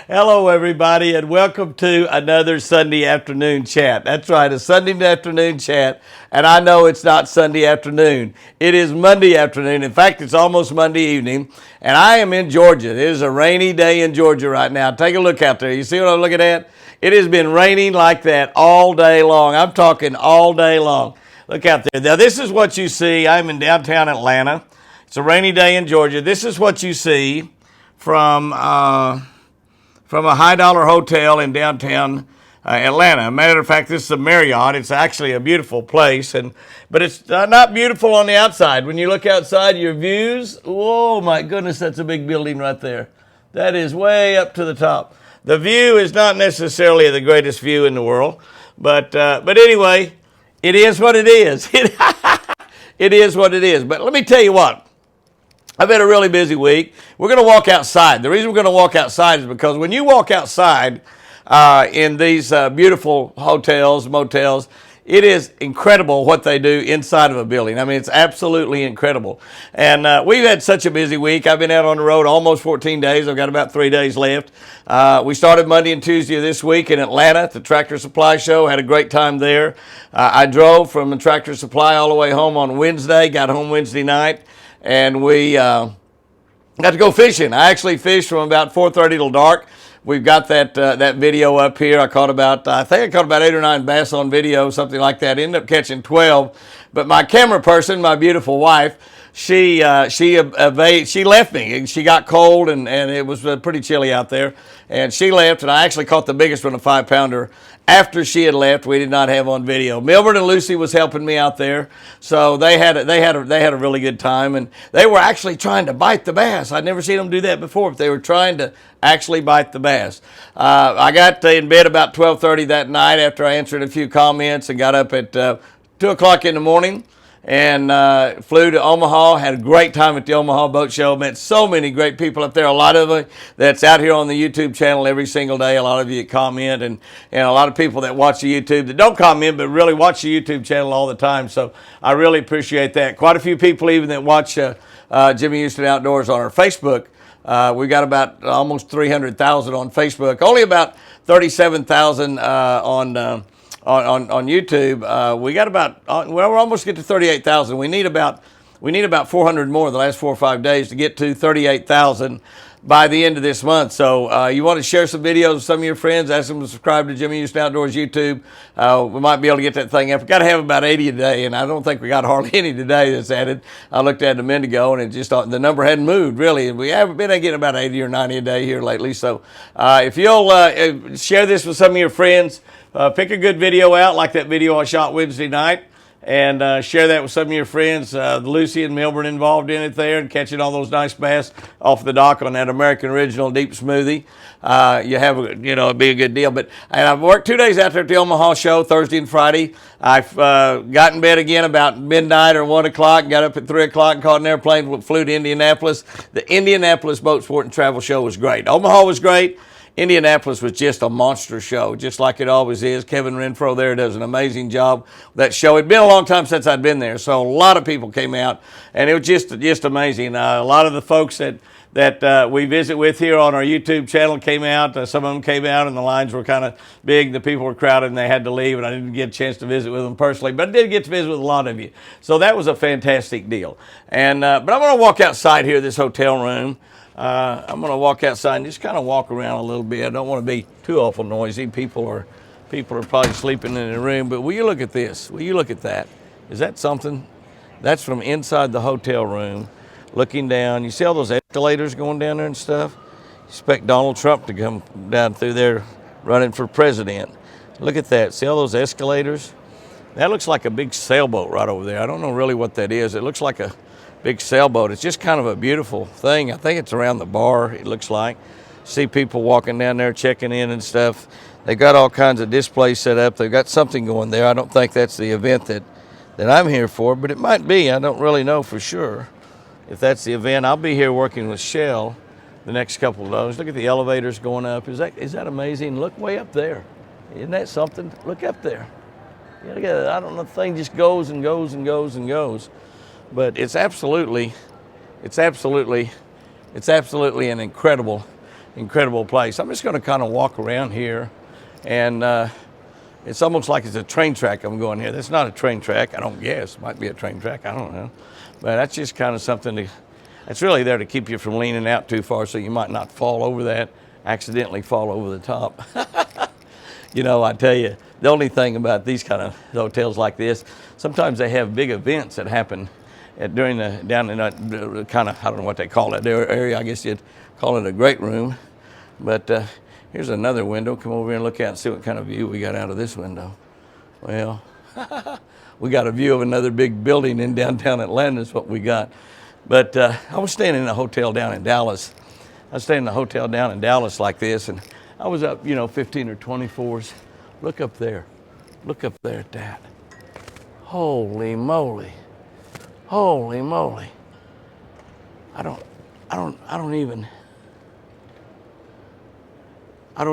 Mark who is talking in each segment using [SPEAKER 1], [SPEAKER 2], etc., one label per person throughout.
[SPEAKER 1] Hello, everybody, and welcome to another Sunday afternoon chat. That's right, a Sunday afternoon chat, and I know it's not Sunday afternoon. It is Monday afternoon. In fact, it's almost Monday evening, and I am in Georgia. It is a rainy day in Georgia right now. Take a look out there. You see what I'm looking at? It has been raining like that all day long. I'm talking all day long. Look out there. Now, this is what you see. I'm in downtown Atlanta. It's a rainy day in Georgia. This is what you see from a high-dollar hotel in downtown Atlanta. Matter of fact, this is a Marriott. It's actually a beautiful place, but it's not beautiful on the outside. When you look outside, your views, oh my goodness, that's a big building right there. That is way up to the top. The view is not necessarily the greatest view in the world, but anyway, it is what it is. It is what it is. But let me tell you what. I've had a really busy week. We're going to walk outside. The reason we're going to walk outside is because when you walk outside in these beautiful hotels, motels, it is incredible what they do inside of a building. I mean, it's absolutely incredible. And we've had such a busy week. I've been out on the road almost 14 days. I've got about 3 days left. We started Monday and Tuesday of this week in Atlanta at the Tractor Supply Show. Had a great time there. I drove from the Tractor Supply all the way home on Wednesday, got home Wednesday night. And we got to go fishing. I actually fished from about 4:30 till dark. We've got that video up here. I think I caught about 8 or 9 bass on video, something like that. Ended up catching 12. But my camera person, my beautiful wife, she left me. And she got cold and it was pretty chilly out there. And she left, and I actually caught the biggest one, a 5-pounder. After she had left, we did not have on video. Milburn and Lucy was helping me out there, so they had a really good time, and they were actually trying to bite the bass. I'd never seen them do that before, but they were trying to actually bite the bass. I got in bed about 12:30 that night after I answered a few comments and got up at 2 o'clock in the morning. And flew to Omaha, had a great time at the Omaha Boat Show, met so many great people up there, a lot of them that's out here on the YouTube channel every single day, a lot of you that comment, and a lot of people that watch the YouTube that don't comment but really watch the YouTube channel all the time, so I really appreciate that. Quite a few people even that watch Jimmy Houston Outdoors on our Facebook. We've got about almost 300,000 on Facebook, only about 37,000 on YouTube. We got about we're almost get to 38,000. We need about 400 more the last 4 or 5 days to get to 38,000 by the end of this month. So you want to share some videos with some of your friends, ask them to subscribe to Jimmy Houston Outdoors YouTube. We might be able to get that thing up. We've got to have about 80 a day, and I don't think we got hardly any today that's added. I looked at it a minute ago, and it just the number hadn't moved really. We haven't been getting about 80 or 90 a day here lately. So if you'll share this with some of your friends, pick a good video out, like that video I shot Wednesday night, and share that with some of your friends. Lucy and Milburn involved in it there and catching all those nice bass off the dock on that American Original Deep Smoothie. It'd be a good deal. And I've worked 2 days out there at the Omaha show, Thursday and Friday. I've got in bed again about midnight or 1 o'clock, got up at 3 o'clock and caught an airplane, flew to Indianapolis. The Indianapolis Boat Sport and Travel Show was great. Omaha was great. Indianapolis was just a monster show, just like it always is. Kevin Renfro there does an amazing job with that show. It'd been a long time since I'd been there, so a lot of people came out, and it was just amazing. A lot of the folks that we visit with here on our YouTube channel came out. Some of them came out, and the lines were kind of big. The people were crowded, and they had to leave, and I didn't get a chance to visit with them personally, but I did get to visit with a lot of you. So that was a fantastic deal. But I'm going to walk outside here, this hotel room. I'm going to walk outside and just kind of walk around a little bit. I don't want to be too awful noisy. People are probably sleeping in the room. But will you look at this? Will you look at that? Is that something? That's from inside the hotel room, looking down. You see all those escalators going down there and stuff? You expect Donald Trump to come down through there running for president. Look at that. See all those escalators? That looks like a big sailboat right over there. I don't know really what that is. It looks like a big sailboat. It's just kind of a beautiful thing. I think it's around the bar, it looks like. See people walking down there checking in and stuff. They got all kinds of displays set up. They've got something going there. I don't think that's the event that I'm here for, but it might be. I don't really know for sure if that's the event. I'll be here working with Shell the next couple of days. Look at the elevators going up. Is that amazing? Look way up there. Isn't that something? Look up there. Yeah, look at that. I don't know, the thing just goes and goes and goes and goes. But it's absolutely an incredible incredible place. I'm just going to kind of walk around here, and it's almost like it's a train track I'm going here. That's not a train track, I don't guess. It might be a train track, I don't know. But that's just kind of something that's really there to keep you from leaning out too far so you might not fall over that, accidentally fall over the top. You know, I tell you, the only thing about these kind of hotels like this, sometimes they have big events that happen down in that kind of, I don't know what they call that area. I guess you'd call it a great room. But here's another window. Come over here and look out and see what kind of view we got out of this window. Well, we got a view of another big building in downtown Atlanta is what we got. But I was staying in a hotel down in Dallas. I was staying in a hotel down in Dallas like this, and I was up, 15 or 20 floors. Look up there. Look up there at that. Holy moly. Holy moly. I don't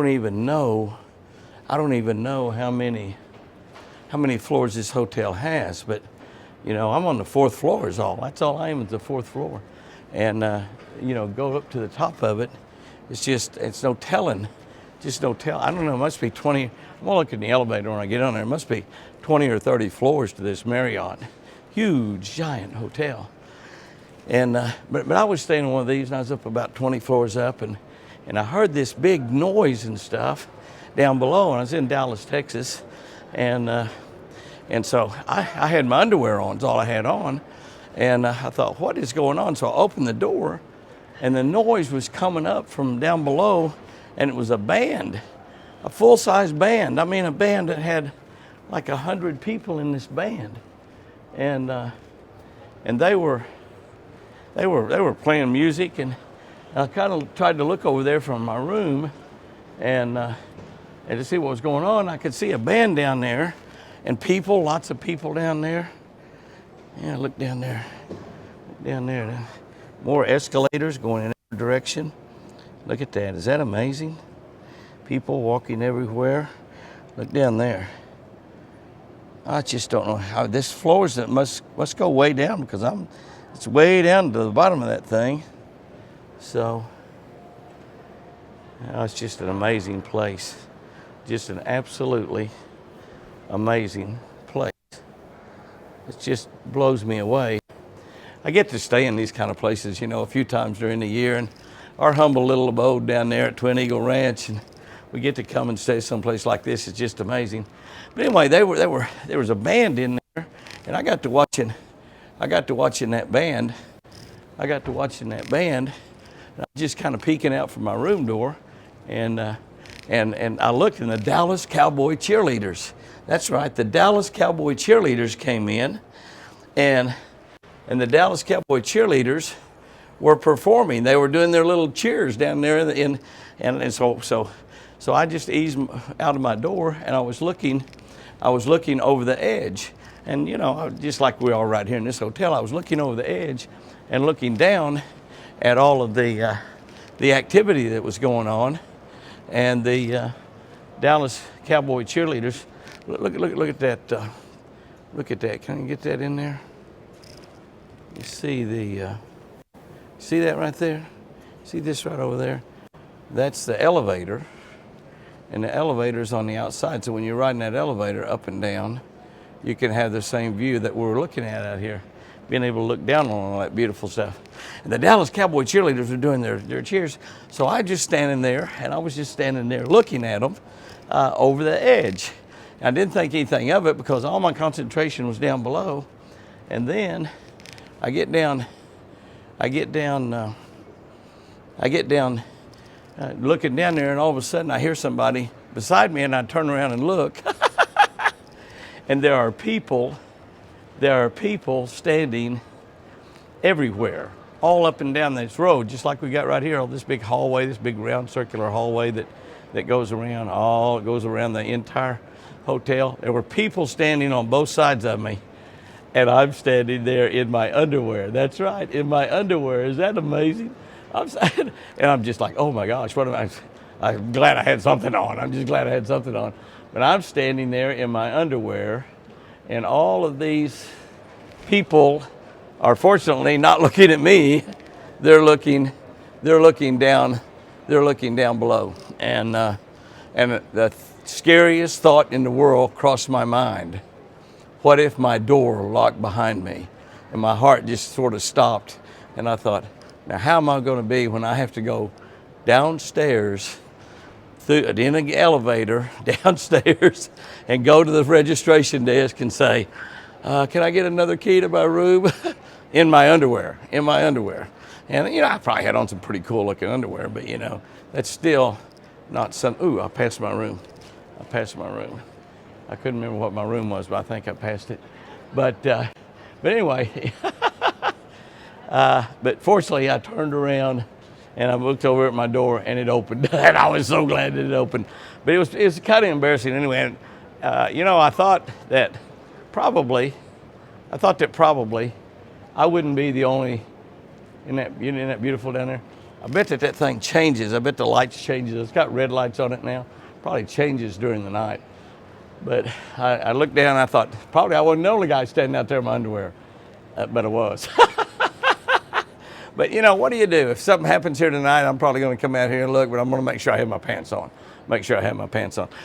[SPEAKER 1] even know how many floors this hotel has, but I'm on the fourth floor is all. That's all I am, is the fourth floor. And go up to the top of it, it's no telling. Just no tell. I don't know, it must be 20. I'm gonna look in the elevator when I get on there. It must be 20 or 30 floors to this Marriott. Huge, giant hotel. And but I was staying in one of these, and I was up about 20 floors up, and I heard this big noise and stuff down below. And I was in Dallas, Texas, and so I had my underwear on. That's all I had on, and I thought, what is going on? So I opened the door, and the noise was coming up from down below. And it was a band, a full-size band. I mean, a band that had like 100 people in this band, and they were playing music. And I kind of tried to look over there from my room, and to see what was going on. I could see a band down there, and people, lots of people down there. Yeah, look down there, more escalators going in every direction. Look at that. Is that amazing? People walking everywhere. Look down there. I just don't know how this floor is. That must go way down, because it's way down to the bottom of that thing. So it's just an amazing place. Just an absolutely amazing place. It just blows me away. I get to stay in these kind of places, a few times during the year, and our humble little abode down there at Twin Eagle Ranch, and we get to come and stay someplace like this. It's just amazing. But anyway, there was a band in there, and I got to watching that band. And I was just kind of peeking out from my room door, and I looked, and the Dallas Cowboy cheerleaders. That's right, the Dallas Cowboy cheerleaders came in, and the Dallas Cowboy cheerleaders were performing. They were doing their little cheers down there, and so I just eased out of my door, and I was looking over the edge, and just like we are right here in this hotel, I was looking over the edge and looking down at all of the activity that was going on, and the Dallas Cowboy cheerleaders. Look at that. Look at that. Can you get that in there? You see that right there? See this right over there? That's the elevator, and the elevator's on the outside. So when you're riding that elevator up and down, you can have the same view that we're looking at out here, being able to look down on all that beautiful stuff. And the Dallas Cowboy cheerleaders were doing their cheers. So I was just standing there looking at them over the edge. I didn't think anything of it, because all my concentration was down below. And then I get down looking down there, and all of a sudden I hear somebody beside me, and I turn around and look, and there are people standing everywhere, all up and down this road, just like we got right here, this big hallway, this big round circular hallway that goes around the entire hotel. There were people standing on both sides of me, and I'm standing there in my underwear. That's right, in my underwear. Is that amazing? And I'm just like, oh my gosh, I'm glad I had something on. I'm just glad I had something on. But I'm standing there in my underwear, and all of these people are fortunately not looking at me. They're looking down they're looking down below. And the scariest thought in the world crossed my mind. What if my door locked behind me? And my heart just sort of stopped. And I thought, now how am I going to be when I have to go downstairs in an elevator downstairs and go to the registration desk and say, can I get another key to my room? in my underwear. And, I probably had on some pretty cool looking underwear, but, that's still not some, I passed my room. I couldn't remember what my room was, but I think I passed it. But anyway, but fortunately I turned around and I looked over at my door and it opened. And I was so glad that it opened. But it was kind of embarrassing anyway. And, I thought that probably I wouldn't be the only, isn't that beautiful down there? I bet that thing changes. I bet the lights changes. It's got red lights on it now. Probably changes during the night. But I looked down and I thought, probably I wasn't the only guy standing out there in my underwear. But I was. But what do you do? If something happens here tonight, I'm probably going to come out here and look, but I'm going to make sure I have my pants on.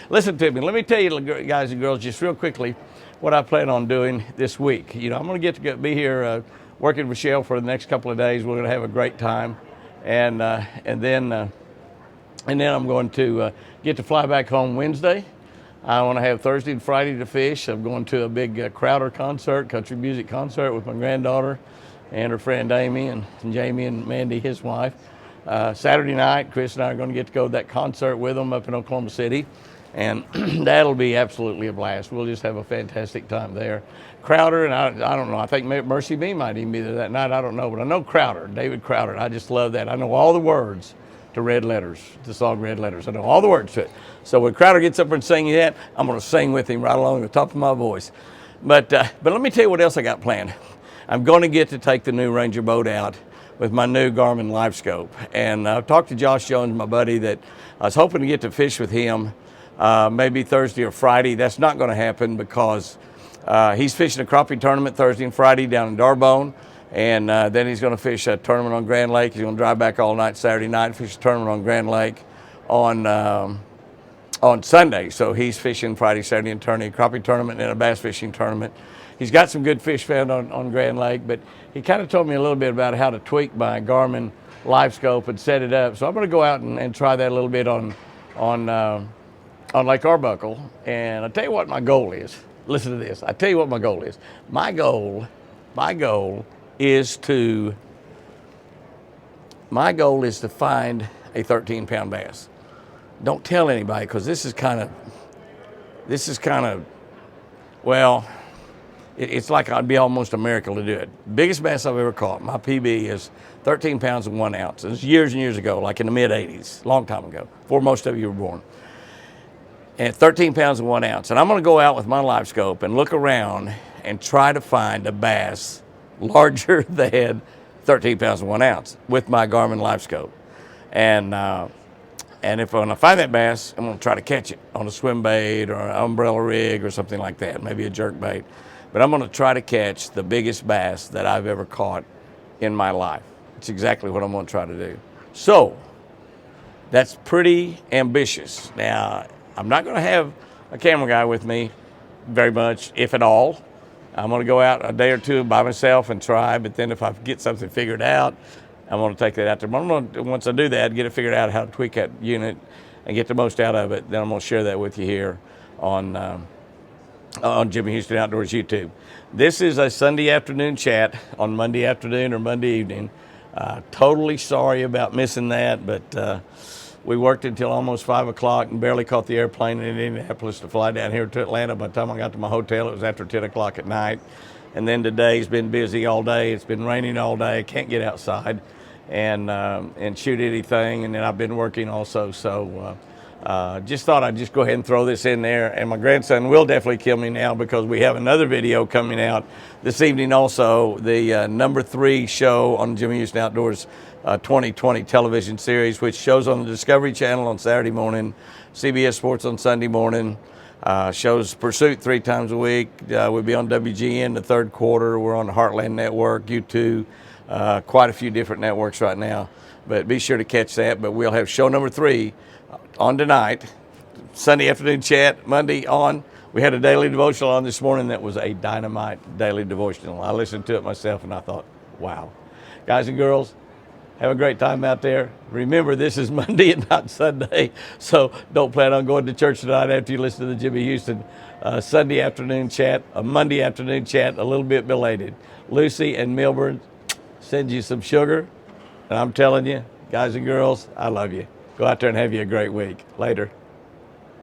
[SPEAKER 1] Listen to me. Let me tell you, guys and girls, just real quickly, what I plan on doing this week. I'm going to be here working with Shell for the next couple of days. We're going to have a great time. And then I'm going to get to fly back home Wednesday. I want to have Thursday and Friday to fish. I'm going to a big Crowder concert, country music concert with my granddaughter and her friend Amy and Jamie and Mandy, his wife. Saturday night, Chris and I are going to get to go to that concert with them up in Oklahoma City. And that'll be absolutely a blast. We'll just have a fantastic time there. Crowder, and I don't know, I think Mercy B might even be there that night. I don't know, but I know Crowder, David Crowder, and I just love that. I know all the words to Red Letters, the song Red Letters. I know all the words to it. So when Crowder gets up and sings that, I'm going to sing with him right along the top of my voice. But let me tell you what else I got planned. I'm going to get to take the new Ranger boat out with my new Garmin LiveScope. And I've talked to Josh Jones, my buddy, that I was hoping to get to fish with him maybe Thursday or Friday. That's not going to happen because he's fishing a crappie tournament Thursday and Friday down in Darbone. And then he's going to fish a tournament on Grand Lake. He's going to drive back all night Saturday night and fish a tournament on Grand Lake on Sunday. So he's fishing Friday, Saturday, and crappie tournament and a bass fishing tournament. He's got some good fish found on Grand Lake, but he kind of told me a little bit about how to tweak my Garmin LiveScope and set it up. So I'm going to go out and try that a little bit on Lake Arbuckle. And I'll tell you what my goal is. Listen to this. I'll tell you what my goal is. My goal is to find a 13-pound bass. Don't tell anybody, because this is kind of, well, it's like I'd be almost a miracle to do it. Biggest bass I've ever caught. My PB is 13 pounds and 1 ounce. It was years and years ago, like in the mid-'80s, long time ago, before most of you were born. And 13 pounds and 1 ounce. And I'm going to go out with my LiveScope and look around and try to find a bass larger than 13 pounds and 1 ounce with my Garmin LiveScope. And if when I find that bass, I'm going to try to catch it on a swim bait or an umbrella rig or something like that, maybe a jerk bait. But I'm going to try to catch the biggest bass that I've ever caught in my life. It's exactly what I'm going to try to do. So that's pretty ambitious. Now, I'm not going to have a camera guy with me very much, if at all. I'm going to go out a day or two by myself and try, but then if I get something figured out, I'm going to take that out there. But once I do that, get it figured out how to tweak that unit and get the most out of it, then I'm going to share that with you here on Jimmy Houston Outdoors YouTube. This is a Sunday afternoon chat on Monday afternoon or Monday evening. Totally sorry about missing that, but we worked until almost 5 o'clock and barely caught the airplane in Indianapolis to fly down here to Atlanta. By the time I got to my hotel, it was after 10 o'clock at night. And then today's been busy all day. It's been raining all day. I can't get outside and shoot anything. And then I've been working also. So just thought I'd just go ahead and throw this in there. And my grandson will definitely kill me now because we have another video coming out this evening also, the number 3 show on Jimmy Houston Outdoors 2020 television series, which shows on the Discovery Channel on Saturday morning, CBS Sports on Sunday morning, shows Pursuit 3 times a week. We'll be on WGN the third quarter. We're on the Heartland Network, YouTube, quite a few different networks right now. But be sure to catch that. But we'll have show number 3 on tonight. Sunday afternoon chat, Monday on. We had a daily devotional on this morning that was a dynamite daily devotional. I listened to it myself and I thought, wow. Guys and girls, have a great time out there. Remember, this is Monday and not Sunday, so don't plan on going to church tonight after you listen to the Jimmy Houston Sunday afternoon chat, a Monday afternoon chat, a little bit belated. Lucy and Milburn send you some sugar, and I'm telling you, guys and girls, I love you. Go out there and have you a great week. Later.